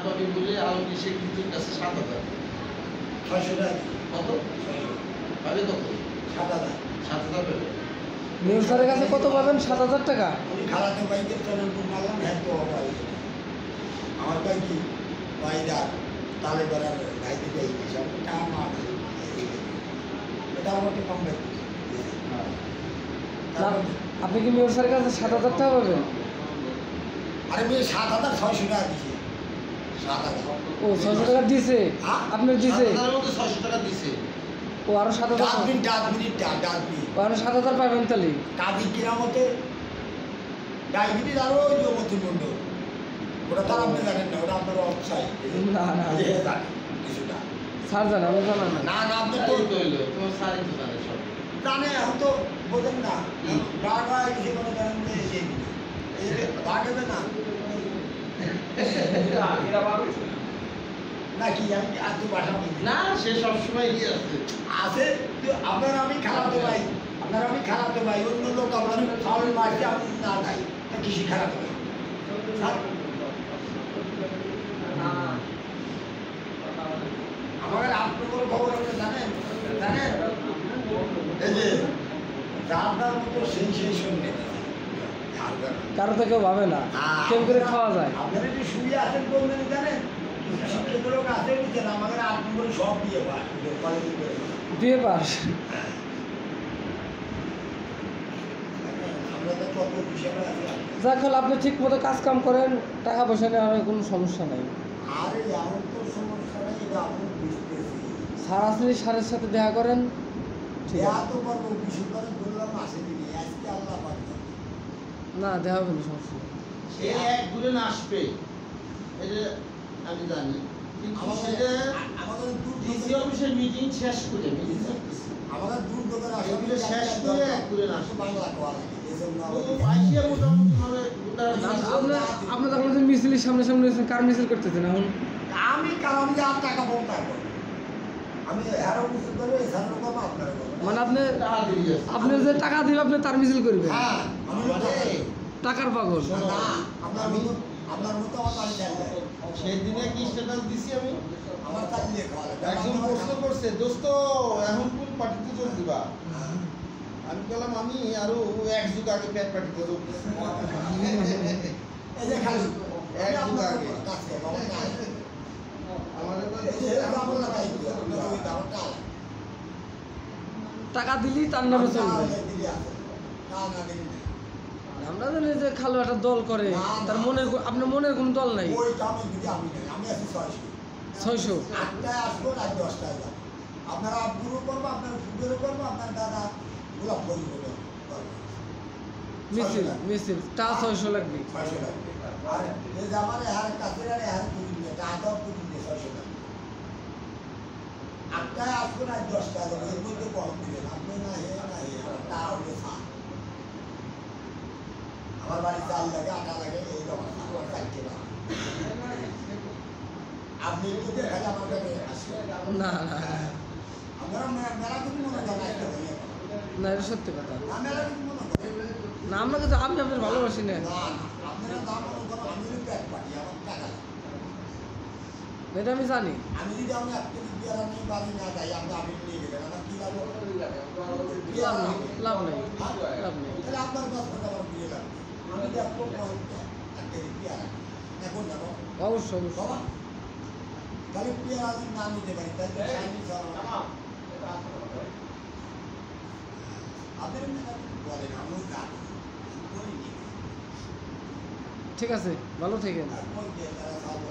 পাবি বলে আলমী শেখ টিটুর কাছে 7,000 600 টাকা কত পাবে কত 7,000 7,000 পাবে মেয়র স্যারের কাছে কত পাবেন? 7,000 টাকা। উনি খালাতে ভাইকে চরণপুর মারলাম হ্যাঁ তো ভাই আমার ভাই কি ভাইদার তালে বেড়ার গাইতে যাই সব টাকা মার এটা আমার একটা কম ব্যাপার না, আপনি কি মেয়র স্যারের কাছে 7,000 টাকা পাবেন? আরে মেয়ে 7,600 টাকা দিছে 7,000 ও 600 টাকা দিছে হ্যাঁ? আপনার দিছে? 7,000 মধ্যে 600 টাকা দিছে ও আরো 7,000 ডাস্টবিন ডাস্টবিন ও আরো 7,000 পাবেন তাহলে। কাদি কিরামতে ডায়াবেটিস আরো ওই যে মতিমন্ডল ওটা তো আর আপনি জানেন না ওটা আপনার অবসাই না না কিছুটা স্যার জানে, আমি জানান না। না না আপনি তো তাই কইলো তোমার সারি তো জানে সব জানে এখন তো বোঝেন না ডাক হয় কিছু কোনো জানেন যে এই ডাক হবে না নাকি আমি আর তো বাসা বলি না সে সব সময় কি আছে আছে তো আপনার আমি খারাপতে ভাই আপনার আমি খারাপতে ভাই অন্য লোক আপনার খাওয়ার মারছে আমি না খাই তা কৃষি খারাপ হবে আমাদের আপনার কোনো খবর আপনি জানেন জানেন এই যে যার মতো সেই শুনবে কারো তো কেউ ভাবে না, কেউ করে খাওয়া যায়। আপনারা একটু শুয়ে আছেন বলবেন জানেন শিক্ষিত লোক আছে দিচ্ছেন আমাদের 8 নম্বরে সব বিয়ে পাস বিয়ে পাস। আমরা তো কত বিষয় আছে যাক হল, আপনি ঠিক মতো কাজ কাম করেন, টাকা পয়সা নিয়ে আমার কোনো সমস্যা নাই। আরে আমার তো সমস্যা নেই এটা আমি বুঝতেছি স্যার আসলে স্যারের সাথে দেখা করেন, ঠিক দেয়া আছে? তো পারবো বিশুদ্ধভাবে বললাম আসেনি আজকে আল্লাহ পাক না দেখা হবে না, সমস্যা নেই। সে এক দূরে না আসবে এটা আমি জানি কিন্তু সেটা আমাদের ডিসি অফিসের মিটিং শেষ করে মিটিং আমাদের দূর দোকানে এগুলো শেষ করে এক দূরে না আসবে বাংলা কোয়া লাগে এজন্য তো পাইছে মোটামুটি ভাবে না, আপনার তখন যে মিছিলের সামনে সামনে কার মিছিল করতেছেন এখন? আমি কারণ যে আর টাকা পাবো তারপর আমি হ্যারো মিছিল করবো এছাড়া করবো আপনারা করবো মানে আপনি টাকা দিয়ে আছে আপনি যে টাকা দিবে আপনি তার মিছিল করবেন? হ্যাঁ আমি টাকার পাগল। না আপনার মতো আমার বাড়ি যাবে সেই দিনে কি স্ট্যাটাস দিছি আমি আমার চালিয়ে খাওয়া একজন প্রশ্ন করছে দোস্ত এখন কোন পার্টিতে যোগ দিবা আমি বললাম আমি আরো এক যুগ আগে প্যাট পার্টিতে যোগ দিছি এই যে খালি এক যুগ আগে কাছে বাবা না আমাদের তো এই যে আমার না তাই আপনার ওই দামটা টাকা দিলেই তার নামে চলবে। দিলি আছে না না দিলি না আমরা জানি যে খালো একটা দল করে, তার মনের আপনার মনের কোনো দল নাই। ওই দামে দিদি আমি নাই আমি আছি 600 8টায় আসবো রাত 10টায় যাবো আপনারা আব্বুরও করবো আপনার ফুটেরও করবো আপনার দাদা গোলাপ ফুল করবো মিছিল মিছিল টা 600 লাগবে। 600 লাগবে আর এই যে আমার হার কাছে আর হার পুরি নিয়ে টাকাও পুরি নিয়ে 600 টাকা 8টায় আসবো রাত 10টায় যাবো এর মধ্যে কম দিবেন আপনি না হে আমার টাকা হলো সাত আমার বাড়ি চাল লাগে আটা লাগে এই রকম আমার চাইতে না আপনি একটু দেখালে আমার কাছে আসবে না না আপনারা মেলা কিন্তু মনে করেন একটা হয়ে না, এটা সত্যি কথা। না মেলা কিন্তু মনে করেন না, আপনাকে তো আমি আপনার ভালোবাসি না। না আপনারা দাম মনে করেন আমি যদি প্যাক পাটি আমার টাকা লাগে। এটা আমি জানি। আমি যদি আমি আপনাকে দিয়ে আমি বাড়ি না যাই আপনি নিয়ে গেলেন আমার কি লাভ হবে? লাভ নেই, লাভ নেই, লাভ নেই। তাহলে আপনার কাছ থেকে আমার বিয়ে লাগবে আমি দেখবো একটা পেয়ারা এখন যাবো অবশ্যই অবশ্যই। বাবা তাহলে পেয়ারা যদি না নিতে পারি তাহলে আপনি বলেন আমি জানি ঠিক আছে, ভালো থেকেন। তারপর দিয়ে তারা সাহায্য